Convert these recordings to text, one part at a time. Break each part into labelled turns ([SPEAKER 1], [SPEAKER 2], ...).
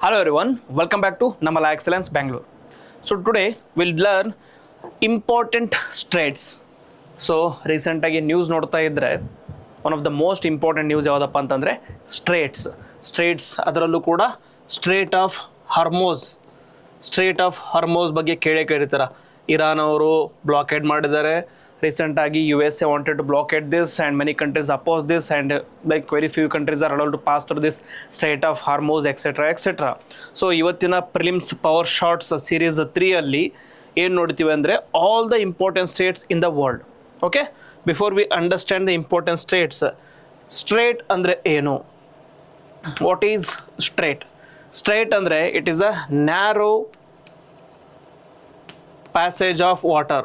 [SPEAKER 1] Hello everyone, welcome back to Namma LaExcellence Bangalore. So today we'll learn important straits. So recent agi news nodta idre one of the most important news yavadappa antandre straits adarallu kuda Strait of Hormuz ಬಗ್ಗೆ ಕೇಳಿರ್ತೀರಾ. Iran ಅವರು blockade ಮಾಡಿದ್ದಾರೆ. Recent agi USA wanted to blockade this and many countries opposed this, and like very few countries are allowed to pass through this Strait of Hormuz, etc. So ಇವತ್ತಿನ prelims power shots series 3 ಅಲ್ಲಿ ಏನು ನೋಡ್ತೀವಿ ಅಂದರೆ all the important states in the world. Okay, before we understand the important states, strait ಅಂದರೆ ಏನು? What is strait ಅಂದರೆ it is a narrow passage of water.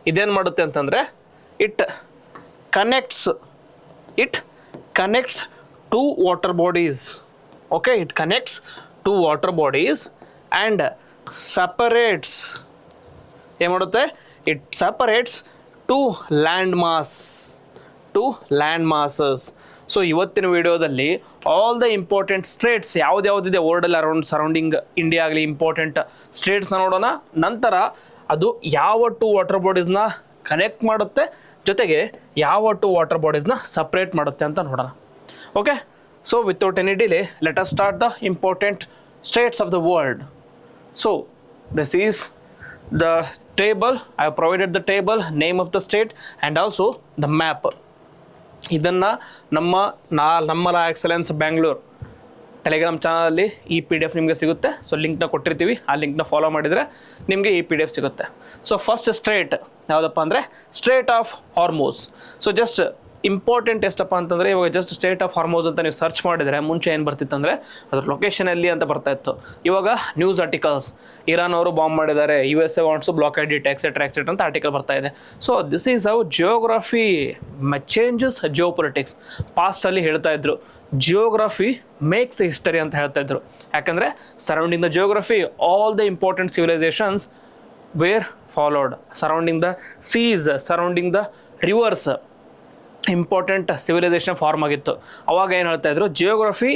[SPEAKER 1] ಇದೇನು ಮಾಡುತ್ತೆ ಅಂತಂದರೆ it connects two water bodies. Okay, it connects two water bodies and separates, ಏನು ಮಾಡುತ್ತೆ, it separates two land masses. So ಇವತ್ತಿನ ವಿಡಿಯೋದಲ್ಲಿ ಆಲ್ ದ ಇಂಪಾರ್ಟೆಂಟ್ ಸ್ಟ್ರೇಟ್ಸ್ ಯಾವ್ದ್ಯಾವ್ದಿದೆ ವರ್ಲ್ಡಲ್ಲಿ ಅರೌಂಡ್ ಸರೌಂಡಿಂಗ್ ಇಂಡಿಯಾ ಆಗಲಿ ಇಂಪಾರ್ಟೆಂಟ್ ಸ್ಟ್ರೇಟ್ಸ್ನ ನೋಡೋಣ. ನಂತರ ಅದು ಯಾವ ಟು ವಾಟರ್ ಬಾಡೀಸ್ನ ಕನೆಕ್ಟ್ ಮಾಡುತ್ತೆ, ಜೊತೆಗೆ ಯಾವ ಟು ವಾಟರ್ ಬಾಡೀಸ್ನ ಸಪ್ರೇಟ್ ಮಾಡುತ್ತೆ ಅಂತ ನೋಡೋಣ. Okay, so without any delay let us start the important streets of the world. So this is the table. I have provided the table, name of the state and also the map. ಇದನ್ನು ನಮ್ಮ LaExcellence Bangalore Telegram ಚಾನಲಲ್ಲಿ ಈ PDF ನಿಮಗೆ ಸಿಗುತ್ತೆ. So ಲಿಂಕ್ನ ಕೊಟ್ಟಿರ್ತೀವಿ, ಆ ಲಿಂಕ್ನ ಫಾಲೋ ಮಾಡಿದರೆ ನಿಮಗೆ ಈ PDF ಸಿಗುತ್ತೆ. ಸೊ ಫಸ್ಟ್ ಸ್ಟ್ರೇಟ್ ಯಾವುದಪ್ಪ ಅಂದರೆ Strait of Hormuz. So just important ಎಷ್ಟಪ್ಪ ಅಂತಂದರೆ, ಇವಾಗ ಜಸ್ಟ್ ಸ್ಟ್ರೇಟ್ ಆಫ್ ಹಾರ್ಮೋಸ್ ಅಂತ ನೀವು ಸರ್ಚ್ ಮಾಡಿದರೆ ಮುಂಚೆ ಏನು ಬರ್ತಿತ್ತು ಅಂದರೆ ಅದ್ರ ಲೊಕೇಶನ್ ಎಲ್ಲಿ ಅಂತ ಬರ್ತಾ ಇತ್ತು. ಇವಾಗ ನ್ಯೂಸ್ ಆರ್ಟಿಕಲ್ಸ್, ಇರಾನ್ ಅವರು ಬಾಂಬ್ ಮಾಡಿದ್ದಾರೆ, USA wants to blockade it etcetera ಅಂತ ಆರ್ಟಿಕಲ್ ಬರ್ತಾ ಇದೆ. So this is how geography changes geopolitics. ಪಾಸ್ಟಲ್ಲಿ ಹೇಳ್ತಾ ಇದ್ರು ಜಿಯೋಗ್ರಫಿ ಮೇಕ್ಸ್ ಹಿಸ್ಟರಿ ಅಂತ ಹೇಳ್ತಾ ಇದ್ರು. ಯಾಕಂದರೆ surrounding the geography all the important civilisations were followed. Surrounding the seas, surrounding the rivers important civilisation form ಆಗಿತ್ತು. ಅವಾಗ ಏನು ಹೇಳ್ತಾ ಇದ್ರು, geography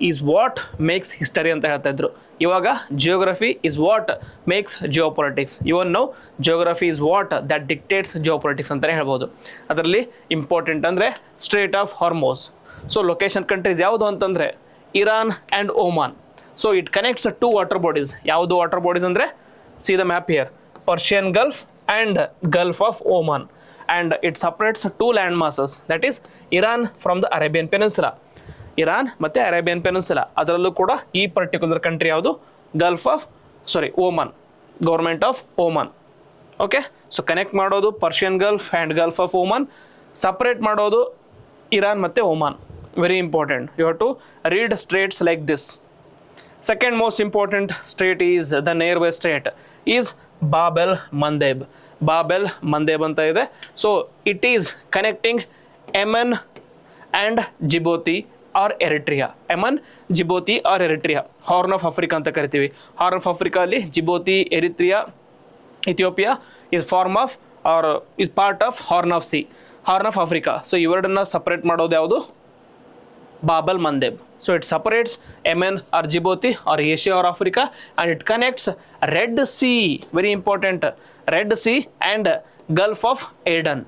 [SPEAKER 1] is what makes history ಅಂತ ಹೇಳ್ತಾ ಇದ್ರು. ಇವಾಗ geography is what makes geopolitics. Even now geography is what that dictates geopolitics ಅಂತಲೇ ಹೇಳ್ಬೋದು. ಅದರಲ್ಲಿ ಇಂಪಾರ್ಟೆಂಟ್ ಅಂದರೆ Strait of Hormuz. So location countries ಯಾವುದು ಅಂತಂದರೆ Iran and Oman. So it connects to water bodies. ಯಾವುದು ವಾಟರ್ ಬಾಡೀಸ್ ಅಂದರೆ see the map here, Persian Gulf and Gulf of Oman. And it separates two land masses, that is Iran from the Arabian Peninsula. Iran ಮತ್ತು Arabian Peninsula, ಅದರಲ್ಲೂ ಕೂಡ ಈ particular country ಯಾವುದು, Oman, government of Oman. Okay, so connect ಮಾಡೋದು Persian Gulf and Gulf of Oman, separate ಮಾಡೋದು Iran ಮತ್ತು Oman. Very important, you have to read straits like this. Second most important strait is the nearby strait is Bab-el-Mandeb ಅಂತ ಇದೆ. So it is connecting Yemen and Djibouti or Eritrea. Horn of Africa ಅಂತ ಕರಿತೀವಿ. Horn of Africa ಅಲ್ಲಿ Djibouti, Eritrea, Ethiopia is form of or is part of Horn of Africa. So ಇವೆರಡನ್ನ separate ಮಾಡೋದು ಯಾವುದು, Bab-el-Mandeb. So it separates Yemen or Djibouti or Asia or Africa, and it connects Red Sea, very important, Red Sea and Gulf of Aden.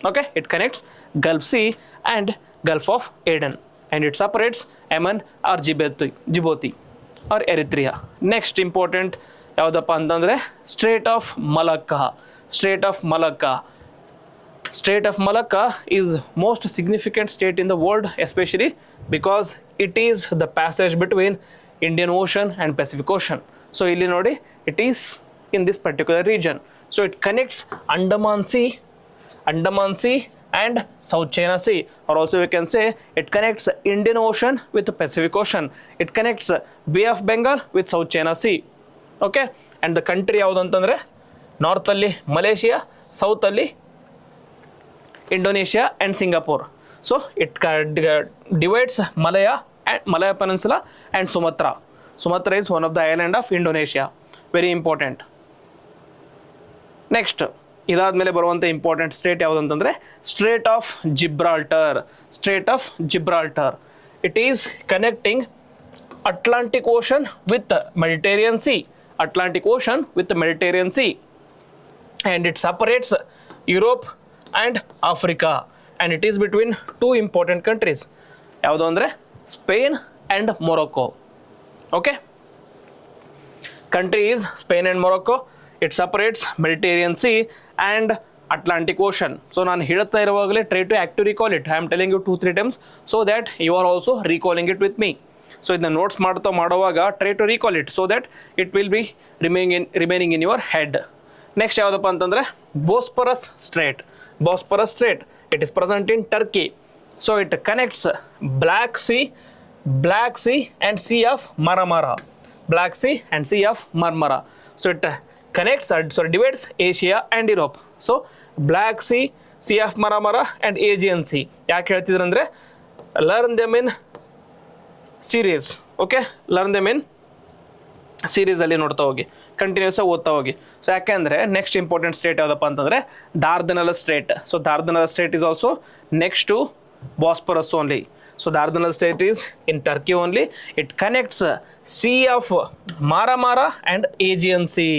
[SPEAKER 1] Okay, it connects Gulf Sea and Gulf of Aden, and it separates Yemen or Djibouti or Eritrea. Next important ಯಾವುದಪ್ಪ ಅಂತಂದರೆ Strait of Malacca. Strait of Malacca is most significant state in the world, especially because it is the passage between Indian Ocean and Pacific Ocean. So ಇಲ್ಲಿ ನೋಡಿ, it is in this particular region. So it connects Andaman Sea and South China Sea, or also we can say it connects Indian Ocean with the Pacific Ocean. It connects Bay of Bengal with South China Sea. Okay, and the country ಯಾವುದು ಅಂತಂದರೆ ನಾರ್ತಲ್ಲಿ Malaysia, ಸೌತಲ್ಲಿ Indonesia and Singapore. So it divides Malaya Peninsula and Sumatra. Sumatra is one of the island of Indonesia. Very important. Next, ಇದಾದ್ಮೇಲೆ ಬರುವಂಥ important state ಯಾವುದು ಅಂತಂದರೆ straight of Gibraltar. it is connecting Atlantic Ocean with the Mediterranean Sea. Atlantic Ocean with the Mediterranean Sea. And it separates Europe and Africa. And it is between two important countries. ಯಾವುದು ಅಂದರೆ Spain and Morocco. Okay? Country is Spain and Morocco. It separates Mediterranean Sea and Atlantic Ocean. So ನಾನು ಹೇಳ್ತಾ ಇರುವಾಗಲೇ try to active recall it. I am telling you 2-3 times so that you are also recalling it with me. So ಇದನ್ನ notes ಮಾಡುವಾಗ try to recall it so that it will be remaining in your head. Next ಯಾವುದಪ್ಪ ಅಂತಂದ್ರೆ Bosporus Strait. Bosporus Strait. It is present in Turkey. So it connects Black Sea and Sea of Marmara. Black Sea and Sea of Marmara. So it connects, divides Asia and Europe. So Black Sea, Sea of Marmara and Aegean Sea. ಯಾಕೆ ಹೇಳ್ತಿದ್ರು ಅಂದರೆ learn them in series. Okay, learn them in series ಅಲ್ಲಿ ನೋಡ್ತಾ ಹೋಗಿ, continuous ಆಗಿ ಓದ್ತಾ ಹೋಗಿ. So ಯಾಕೆಂದರೆ ನೆಕ್ಸ್ಟ್ ಇಂಪಾರ್ಟೆಂಟ್ ಸ್ಟೇಟ್ ಯಾವುದಪ್ಪ ಅಂತಂದರೆ Dardanelles Strait. So Dardanelles Strait is also next to Bosporus only. So Dardanelles Strait is in Turkey only. It connects Sea of Marmara and Aegean Sea.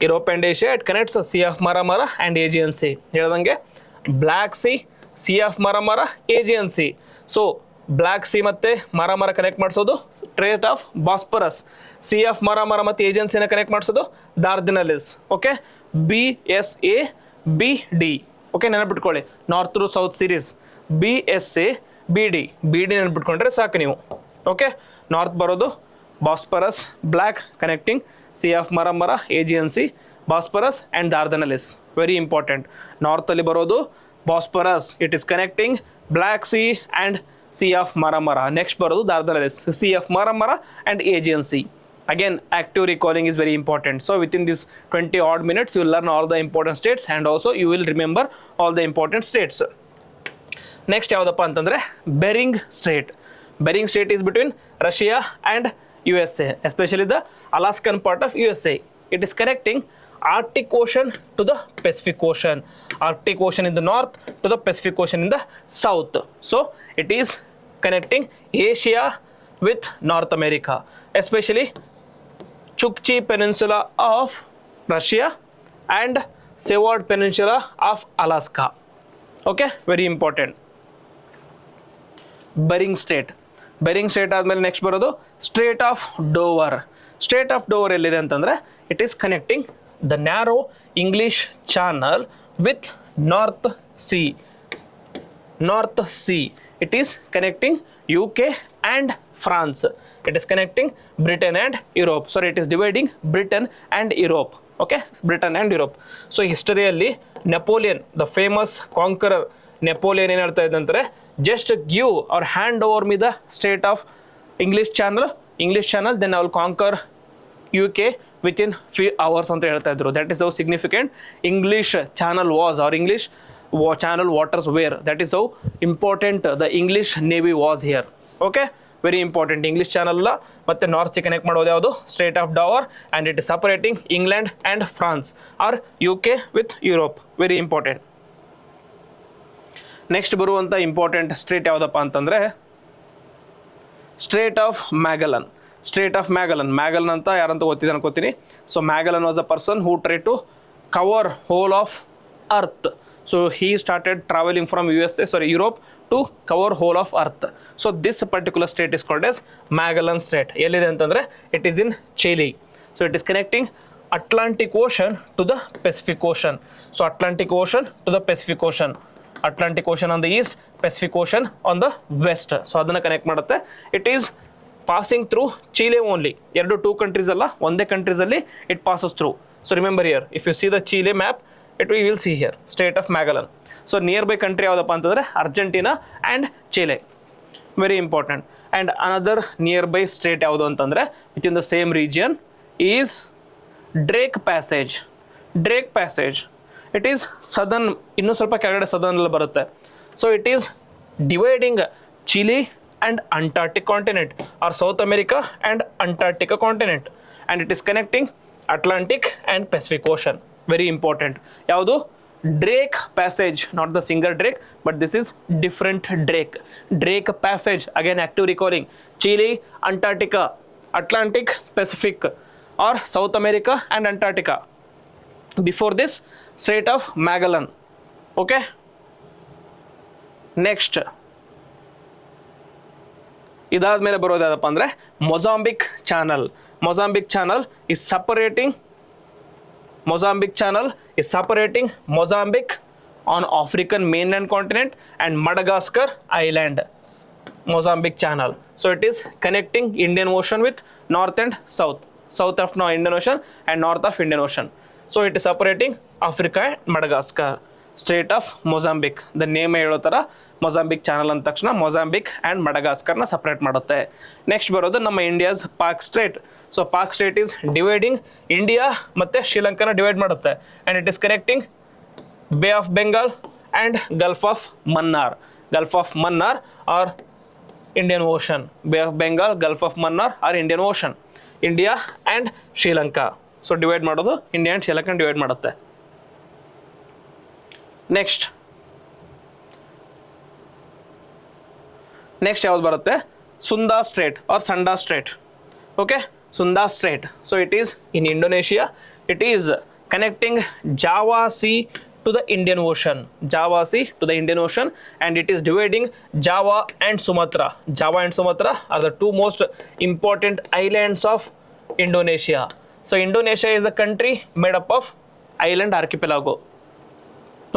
[SPEAKER 1] Europe and Asia, it connects Sea of Marmara and Aegean Sea. ಹೇಳ್ದಂಗೆ Black Sea, Sea of Marmara, Aegean Sea. So Black Sea ಮತ್ತೆ Marmara connect ಮಾಡಿಸೋದು Strait of Bosporus. Sea of Marmara ಮತ್ತು Aegean Sea ನ connect ಮಾಡಿಸೋದು Dardanelles. Okay, BSABD. Okay, ನೆನಪಿಟ್ಕೊಳ್ಳಿ, north to south series BSABD. ನೆನಪಿಟ್ಕೊಂಡ್ರೆ ಸಾಕು ನೀವು. ಓಕೆ, ನಾರ್ತ್ ಬರೋದು Bosporus, Black connecting Sea of Marmara, Aegean Sea, Bosporus and Dardanelles. Very important. North ಅಲ್ಲಿ ಬರೋದು Bosporus. It is connecting Black Sea and Sea of Marmara. Next ಬರೋದು Dardanelles, Sea of Marmara and Aegean Sea. Again, active recalling is very important. So within this 20 odd minutes, you will learn all the important states and also you will remember all the important states. Next ಯಾವುದಪ್ಪ ಅಂತಂದರೆ Bering Strait. Bering Strait is between Russia and USA, especially the Alaskan part of USA. It is connecting Arctic Ocean to the Pacific Ocean. Arctic Ocean in the north to the Pacific Ocean in the south. So it is connecting Asia with North America, especially Chukchi Peninsula of Russia and Seward Peninsula of Alaska. Okay, very important. Bering Strait. Bering Strait ಆದಮೇಲೆ next ಬರೋದು Strait of Dover. Strait of Dover ಎಲ್ಲಿದೆ ಅಂತಂದರೆ it is connecting the narrow English Channel with North Sea. It is connecting UK and France. It is connecting Britain and Europe. Sorry, it is dividing Britain and Europe. Okay, Britain and Europe. So ಹಿಸ್ಟರಿಯಲ್ಲಿ Napoleon, the famous conqueror Napoleon ಏನು ಹೇಳ್ತಾ ಇದ್ದಂತಾರೆ, just give or hand over me the Strait of English Channel, then I will conquer UK within few hours ಅಂತ ಹೇಳ್ತಾ ಇದ್ರು. That is how significant English Channel was, or English Channel waters were. That is how important the English Navy was here. Okay, very important. English Channel ಮತ್ತೆ north C connect ಮಾಡೋದು ಯಾವುದು Strait of Dover, and it is separating England and France or UK with Europe. Very important. Next ಬರುವಂಥ important straight ಯಾವುದಪ್ಪ ಅಂತಂದರೆ Strait of Magellan. Strait of Magellan. Magellan ಅಂತ ಯಾರಂತ ಗೊತ್ತಿದೆ ಅನ್ಕೋತೀನಿ. So Magellan was a person who tried to cover whole of earth. So he started traveling from Europe to cover whole of earth. So this particular strait is called as Magellan Strait. ಎಲ್ಲಿದೆ ಅಂತಂದರೆ it is in Chile. So it is connecting Atlantic Ocean to the Pacific Ocean. So Atlantic Ocean to the Pacific Ocean. Atlantic Ocean on the east, Pacific Ocean on the west. So ಅದನ್ನು connect ಮಾಡುತ್ತೆ. It is passing through Chile only. two countries ಅಲ್ಲ, ಒಂದೇ countries ಅಲ್ಲಿ it passes through. So remember here, if you see the Chile map, you will see here Strait of Magellan. So nearby country ಯಾವುದಪ್ಪ ಅಂತಂದರೆ Argentina and Chile. Very important. And another nearby strait ಯಾವುದು ಅಂತಂದರೆ within the same region is Drake Passage. It is southern, ಇನ್ನೂ ಸ್ವಲ್ಪ ಕೆಳಗಡೆ southern ಅಲ್ಲಿ ಬರುತ್ತೆ. So it is dividing Chile and Antarctic continent, or South America and Antarctica continent, and it is connecting Atlantic and Pacific Ocean. Very important. ಯಾವುದು Drake Passage, not the singer Drake, but this is different Drake. Drake Passage, again active recalling. Chile, Antarctica, Atlantic, Pacific, or South America and Antarctica. Before this, Strait of Magellan. Okay. Next. ಇದಾದ್ಮೇಲೆ ಬರೋದು ಯಾವುದಪ್ಪ ಅಂದರೆ Mozambique channel. Mozambique channel is separating Mozambique on African mainland continent and Madagascar island. Mozambique channel. So it is connecting Indian Ocean with north and south of Indian Ocean and north of Indian Ocean. So it is separating Africa and Madagascar. Strait of Mozambique, the name ಹೇಳೋ ಥರ Mozambique Channel ಅಂದ ತಕ್ಷಣ Mozambique and ಮಡಗಾಸ್ಕರ್ನ separate ಮಾಡುತ್ತೆ. Next ಬರೋದು ನಮ್ಮ India's Palk Strait. So Palk Strait is dividing India ಮತ್ತು ಶ್ರೀಲಂಕಾನ ಡಿವೈಡ್ ಮಾಡುತ್ತೆ and it is connecting Bay of Bengal and Gulf of Mannar or Indian Ocean. Bay of Bengal, Gulf of Mannar or Indian Ocean. India and Sri. ಸೊ so divide India and ಶ್ರೀಲಂಕಾನ divide ಮಾಡುತ್ತೆ. Next ಯಾವ್ದು ಬರುತ್ತೆ? Sunda Strait or Sunda Strait. Okay, Sunda straight. So it is in Indonesia. It is connecting Java Sea to the Indian Ocean. And it is dividing Java and Sumatra. Java and Sumatra are the two most important islands of Indonesia. So Indonesia is a country made up of island archipelago.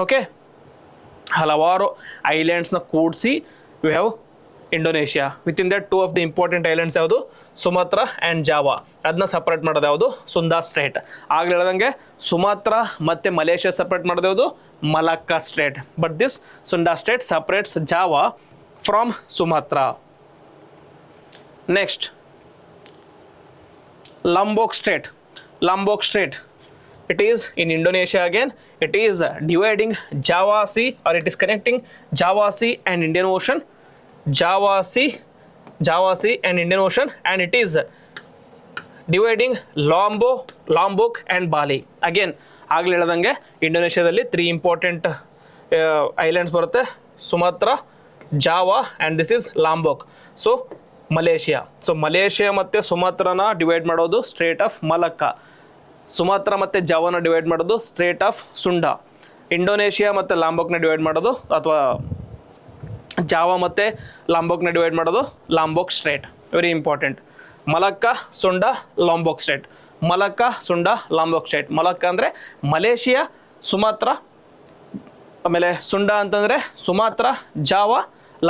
[SPEAKER 1] Okay, ಹಲವಾರು ಐಲ್ಯಾಂಡ್ಸ್ನ ಕೂಡಿಸಿ we have Indonesia. Within that two of the important islands ಯಾವುದು? Sumatra and Java. ಅದನ್ನ ಸಪ್ರೇಟ್ ಮಾಡೋದು ಯಾವುದು? Sunda Strait. ಆಗಲೇ ಹೇಳ್ದಂಗೆ ಸುಮಾತ್ರ ಮತ್ತು ಮಲೇಷ್ಯಾ ಸಪ್ರೇಟ್ ಮಾಡೋದು ಯಾವುದು? Malacca Strait. But this Sunda Strait separates Java from Sumatra. Next Lombok Strait. It is in Indonesia again. It is dividing Java Sea, or it is connecting Java Sea and Indian Ocean. Java Sea and Indian Ocean, and it is dividing Lombok and Bali. Again, ಆಗಲೇ ಹೇಳಿದಂಗೆ ಇಂಡೋನೇಷ್ಯಾದಲ್ಲಿ 3 important islands ಬರುತ್ತೆ: Sumatra, Java and this is Lombok. So Malaysia ಮತ್ತು ಸುಮಾತ್ರನ divide ಮಾಡೋದು Strait of Malacca. Sumatra ಮತ್ತು ಜಾವಾನ divide ಮಾಡೋದು ಸ್ಟ್ರೇಟ್ ಆಫ್ ಸುಂಡಾ. ಇಂಡೋನೇಷಿಯಾ ಮತ್ತು ಲಾಂಬೋಕ್ನ ಡಿವೈಡ್ ಮಾಡೋದು, ಅಥವಾ ಜಾವಾ ಮತ್ತು ಲಾಂಬೋಕ್ನ ಡಿವೈಡ್ ಮಾಡೋದು Lombok strait. Very important. Malacca, Sunda, Lombok strait. Malacca, Sunda, Lombok strait. Malacca ಅಂದರೆ ಮಲೇಷಿಯಾ, ಸುಮಾತ್ರ, ಆಮೇಲೆ ಸುಂಡಾ ಅಂತಂದರೆ ಸುಮಾತ್ರ, ಜಾವಾ,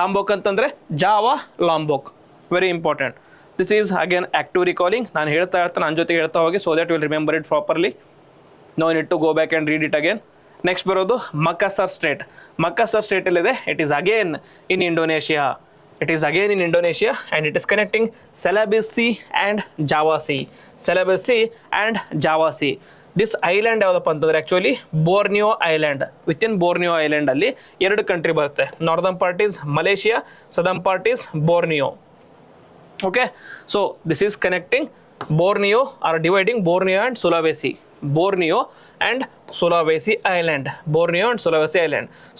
[SPEAKER 1] ಲಾಂಬೋಕ್ ಅಂತಂದರೆ Java, Lombok. Very important. This is again active recalling. ನಾನು ಹೇಳ್ತಾ ನನ್ನ ಜೊತೆಗೆ ಹೇಳ್ತಾ ಹೋಗಿ, so that will remember it properly. No need to go back and read it again. Next ಬರೋದು ಮಕಾಸರ್ ಸ್ಟ್ರೇಟ್. ಮಕಾಸರ್ ಸ್ಟ್ರೇಟ್ ಎಲ್ಲಿದೆ? It is again in Indonesia. And it is connecting Celebes sea and Java sea. This island ಯಾವುದಪ್ಪ ಅಂತಂದರೆ actually Borneo island. Within Borneo ಐಲ್ಯಾಂಡಲ್ಲಿ 2 country ಬರುತ್ತೆ. Northern part is Malaysia, southern part is Borneo. Okay, so this is connecting Borneo, or dividing Borneo and Sulawesi. Borneo and Sulawesi Island.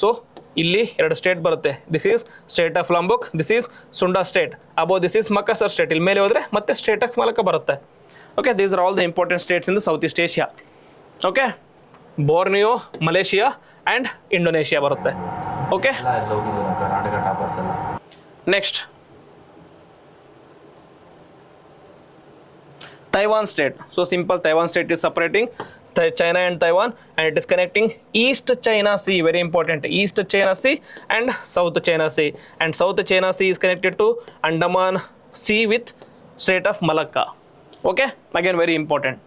[SPEAKER 1] So ಇಲ್ಲಿ 2 state ಬರುತ್ತೆ. This is state of Lombok, this is Sunda state. Above this is Makassar state. ಇಲ್ಲಿ ಮೇಲೆ ಹೋದರೆ ಮತ್ತೆ state of Malacca ಬರುತ್ತೆ. Okay, these are all the important states in the south east Asia. Okay, Borneo, Malaysia and Indonesia ಬರುತ್ತೆ. Okay, next Taiwan state. So simple, Taiwan state is separating China and Taiwan, and it is connecting East China Sea. Very important. East China Sea and South China Sea. And South China Sea is connected to Andaman Sea with Strait of Malacca. Okay, again very important.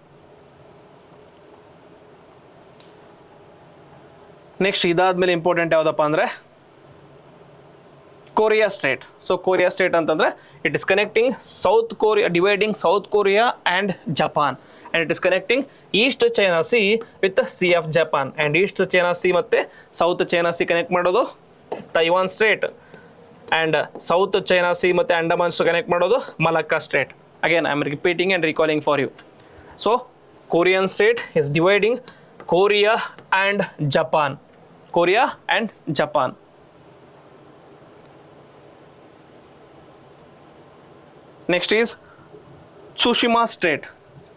[SPEAKER 1] Next ಇದಾದ್ಮೇಲೆ important ಯಾವುದಪ್ಪ ಅಂದರೆ Korea Strait. So Korea Strait ಅಂತಂದ್ರೆ it is connecting South Korea, dividing South Korea and Japan, and it is connecting East China Sea with the Sea of Japan, and East China Sea ಮತ್ತೆ South China Sea connect ಮಾಡೋದು Taiwan Strait, and South China Sea ಮತ್ತೆ Andaman Strait connect ಮಾಡೋದು Malacca Strait. Again I am repeating and recalling for you. So Korean Strait is dividing Korea and Japan. Korea and Japan. Next is Tsushima Strait.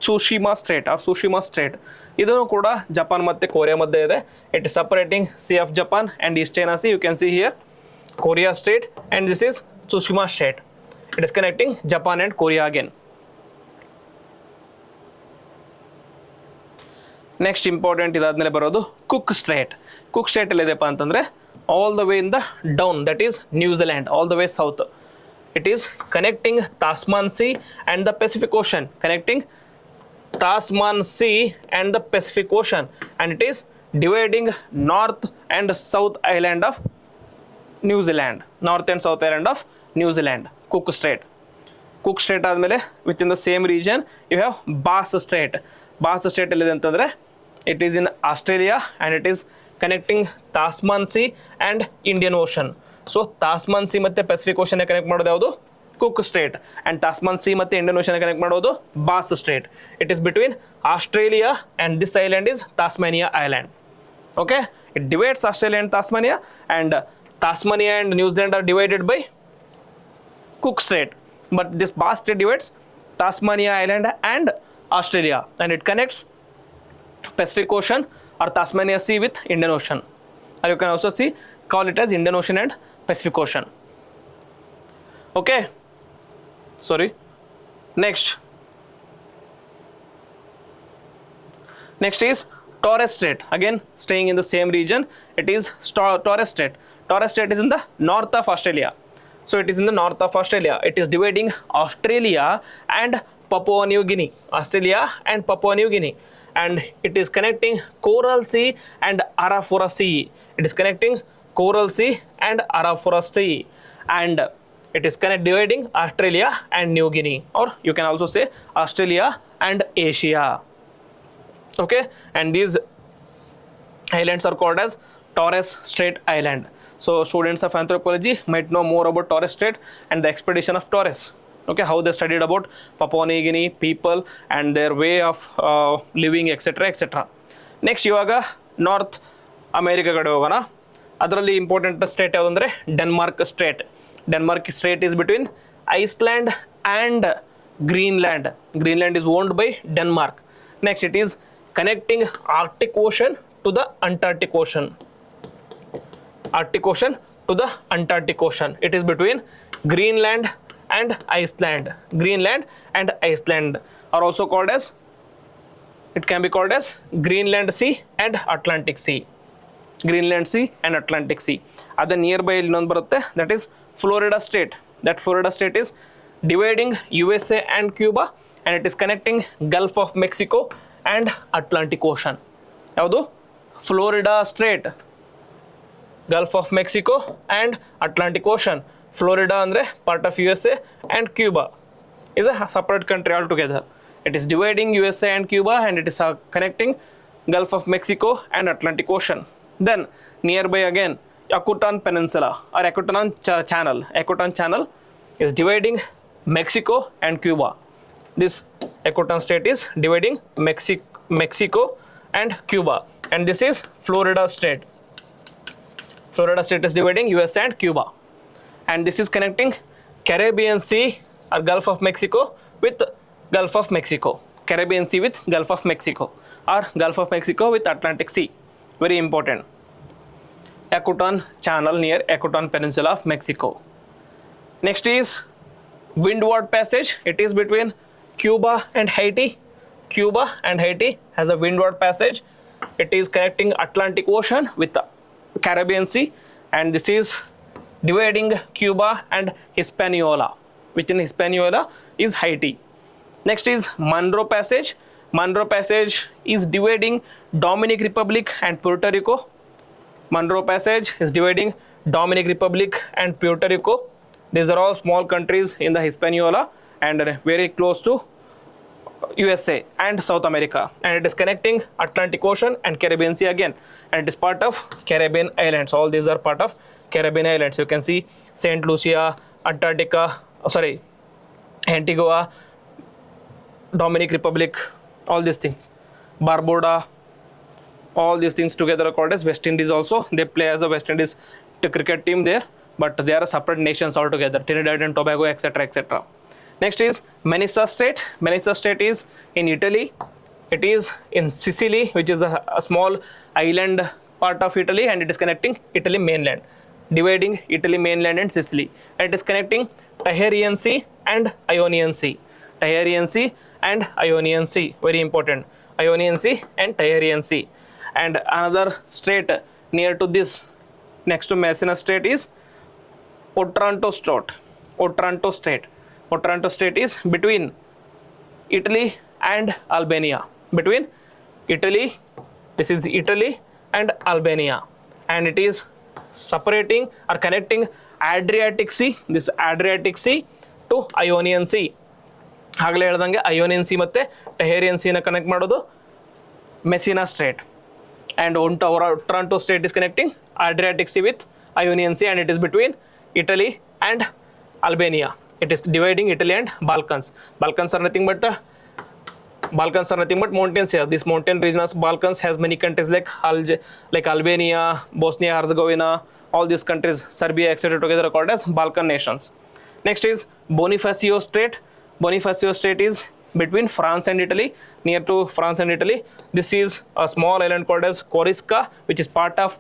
[SPEAKER 1] Tsushima Strait or Tsushima Strait. ಇದನ್ನು ಕೂಡ Japan ಮತ್ತೆ Korea ಮಧ್ಯೆ ಇದೆ. It is separating Sea of Japan and East China Sea. You can see here Korea Strait and this is Tsushima Strait. It is connecting Japan and Korea again. Next important ಇದಾದ್ಮೇಲೆ ಬರೋದು cook straight. Cook straight ಎಲ್ಲಿದೆಪ್ಪ ಅಂತಂದ್ರೆ all the way in the down, that is New Zealand, all the way south. It is connecting Tasman Sea and the Pacific Ocean, connecting Tasman Sea and the Pacific Ocean, and it is dividing North and South Island of New Zealand, North and South Island of New Zealand. Cook Strait. Cook Strait ಆದಮೇಲೆ within the same region you have Bass Strait. Bass Strait ಎಲ್ಲಿದೆ ಅಂತಂದರೆ it is in Australia and it is connecting Tasman Sea and Indian Ocean. So Tasman Sea ಮತ್ತು Pacific Ocean connect ಮಾಡೋದು ಯಾವುದು? Cook Strait. And Tasman Sea ಮತ್ತು Indian Ocean connect ಮಾಡೋದು Bass Strait. It is between Australia and this island is Tasmania Island. Okay, it divides Australia and Tasmania, and Tasmania and New Zealand are divided by Cook Strait, but this Bass Strait divides Tasmania Island and Australia, and it connects Pacific Ocean or Tasmania Sea with Indian Ocean, or you can also see call it as Indian Ocean and Pacific Ocean. Okay, sorry. Next is Torres Strait. Again staying in the same region, it is Torres Strait. Torres Strait is in the north of Australia. So it is in the north of Australia. It is dividing Australia and Papua New Guinea. Australia and Papua New Guinea. And it is connecting Coral Sea and Arafura Sea. It is connecting Coral Sea and Arafura Sea. And it is dividing Australia and New Guinea. Or you can also say Australia and Asia. Okay. And these islands are called as Torres Strait Island. So students of anthropology might know more about Torres Strait and the expedition of Torres. Okay, how they studied about Papua New Guinea people and their way of living, etc. etc. Next ಇವಾಗ north America ಕಡೆ ಹೋಗೋಣ. ಅದರಲ್ಲಿ important state ಯಾವುದು ಅಂದರೆ Denmark state. Denmark state is between Iceland and Greenland. Greenland is owned by Denmark. Next it is connecting Arctic Ocean to the Antarctic Ocean. Arctic Ocean to the Antarctic Ocean. It is between Greenland and Iceland. Greenland and Iceland are also called as, it can be called as Greenland Sea and Atlantic Sea. Greenland Sea and Atlantic Sea. Other nearby ಇನ್ನೊಂದು ಬರುತ್ತೆ, that is Florida State. That Florida State is dividing USA and Cuba, and it is connecting Gulf of Mexico and Atlantic Ocean. ಯಾವುದು? Florida Strait, Gulf of Mexico and Atlantic Ocean. Florida andre part of USA and Cuba is a separate country altogether. It is dividing USA and Cuba, and it is connecting Gulf of Mexico and Atlantic Ocean. Then nearby again Yucatan Peninsula or Yucatan Channel. Yucatan Channel is dividing Mexico and Cuba. This Yucatan State is dividing Mexico and Cuba, and this is Florida State. Florida State is dividing USA and Cuba, and this is connecting Caribbean Sea or Gulf of Mexico with Gulf of Mexico. Caribbean Sea with Gulf of Mexico, or Gulf of Mexico with Atlantic Sea. Very important. Yucatan Channel near Yucatan Peninsula of Mexico. Next is Windward Passage. It is between Cuba and Haiti. Cuba and Haiti has a Windward Passage. It is connecting Atlantic Ocean with the Caribbean Sea, and this is dividing Cuba and Hispaniola. Within Hispaniola is Haiti. Next is Monroe Passage. Monroe Passage is dividing Dominican Republic and Puerto Rico. Monroe Passage is dividing Dominican Republic and Puerto Rico. These are all small countries in the Hispaniola and very close to USA and South America, and it is connecting Atlantic Ocean and Caribbean Sea again, and it is part of Caribbean Islands. All these are part of Caribbean Islands. You can see Saint Lucia, Antarctica, Antigua, Dominican Republic, all these things, Barbuda, All these things together are called as West Indies also. They play as a West Indies cricket team there, but they are separate nations altogether, Trinidad and Tobago, etc. etc. Next is Manisa Strait. Manisa Strait is in Italy. It is in Sicily, which is a small island part of Italy, and it is connecting Italy mainland, dividing Italy mainland and Sicily. And it is connecting Tyrrhenian Sea and Ionian Sea. Tyrrhenian Sea and Ionian Sea, very important. Ionian Sea and Tyrrhenian Sea. And another strait near to this, next to Messina Strait, is Otranto Strait. Otranto Strait. Otranto Strait is between Italy and Albania. Between Italy, this is Italy and Albania, and it is separating or connecting Adriatic Sea, this Adriatic Sea to Ionian Sea. ಆಗಲೇ ಹೇಳ್ದಂಗೆ Ionian Sea ಮತ್ತೆ Tyrrhenian Sea ನ connect ಮಾಡೋದು Messina Strait, and Otranto Strait is connecting Adriatic Sea with Ionian Sea, and it is between Italy and Albania. It is dividing Italy and Balkans. Balkans are nothing but mountains here. This mountain region of Balkans has many countries like Albania, Bosnia Herzegovina, all these countries, Serbia, etc. together are called as Balkan nations. Next is Bonifacio Strait. Bonifacio Strait is between France and Italy, near to France and Italy. This is a small island called as Corsica, which is part of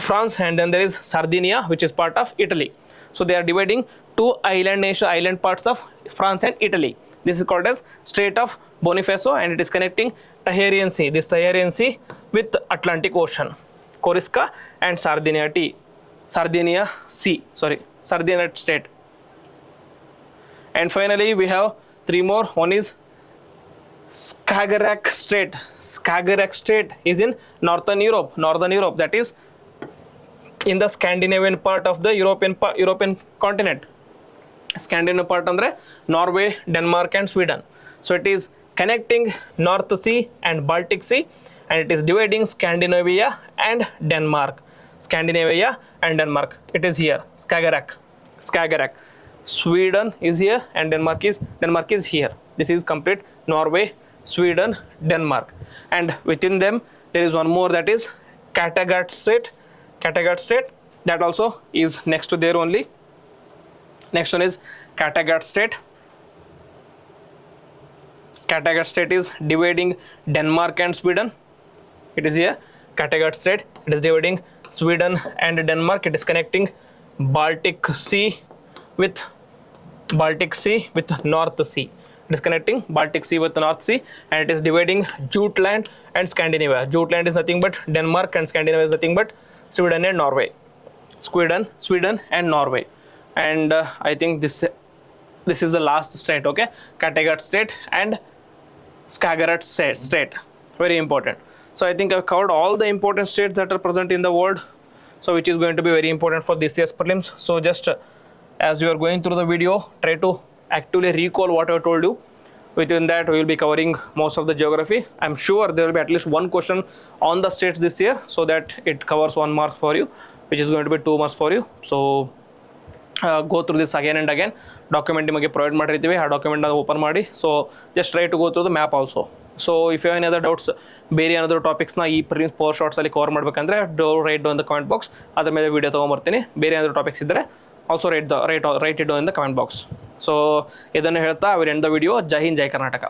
[SPEAKER 1] France, and then there is Sardinia, which is part of Italy. So they are dividing two island parts of France and Italy. This is called as Strait of Bonifacio, and it is connecting Tyrrhenian Sea, this Tyrrhenian Sea, with Atlantic Ocean. Corsica and Sardinia Strait. And finally we have three more. One is Skagerrak Strait. Skagerrak Strait is in northern Europe, that is in the Scandinavian part of the European continent. Scandinavian part andre Norway, Denmark and Sweden. So it is connecting North Sea and Baltic Sea, and it is dividing Scandinavia and Denmark. It is here, Skagerrak. Sweden is here and Denmark is here. This is complete Norway, Sweden, Denmark, and within them there is one more, that is Kattegat Strait. That also is next to there only. Next one is Kattegat Strait. Kattegat Strait is dividing Denmark and Sweden. It is here, Kattegat Strait. It is dividing Sweden and Denmark. It is connecting Baltic Sea with North Sea. It is connecting Baltic Sea with North Sea, and it is dividing Jutland and Scandinavia. Jutland is nothing but Denmark, and Scandinavia is nothing but Sweden and Norway. And I think this is the last strait. Okay, Kattegat Strait and Skagerrak Strait, very important. So I think I've covered all the important states that are present in the world, so which is going to be very important for this year's prelims. So just as you are going through the video, try to actively recall what I told you. Within that we will be covering most of the geography. I'm sure there will be at least one question on the states this year, so that it covers 1 mark for you, which is going to be 2 marks for you. So go through this again and again. Document ನಿಮಗೆ provide ಮಾಡಿರ್ತೀವಿ, ಆ ಡಾಕ್ಯುಮೆಂಟ್ನ open ಮಾಡಿ. So just try to go through the map also. So if you have any other doubts, ಬೇರೆ ಏನಾದರೂ ಟಾಪಿಕ್ಸ್ನ ಈ prelims power ಶಾರ್ಟ್ಸಲ್ಲಿ ಕವರ್ ಮಾಡಬೇಕಂದ್ರೆ write down the comment box, ಅದ್ರ ಮೇಲೆ ವೀಡಿಯೋ ತೊಗೊಂಬರ್ತೀನಿ. ಬೇರೆ ಏನಾದರೂ ಟಾಪಿಕ್ಸ್ ಇದ್ದರೆ also write it down in the comment box. So ಇದನ್ನು ಹೇಳ್ತಾ I will end the video. Jai Hind, Jai Karnataka.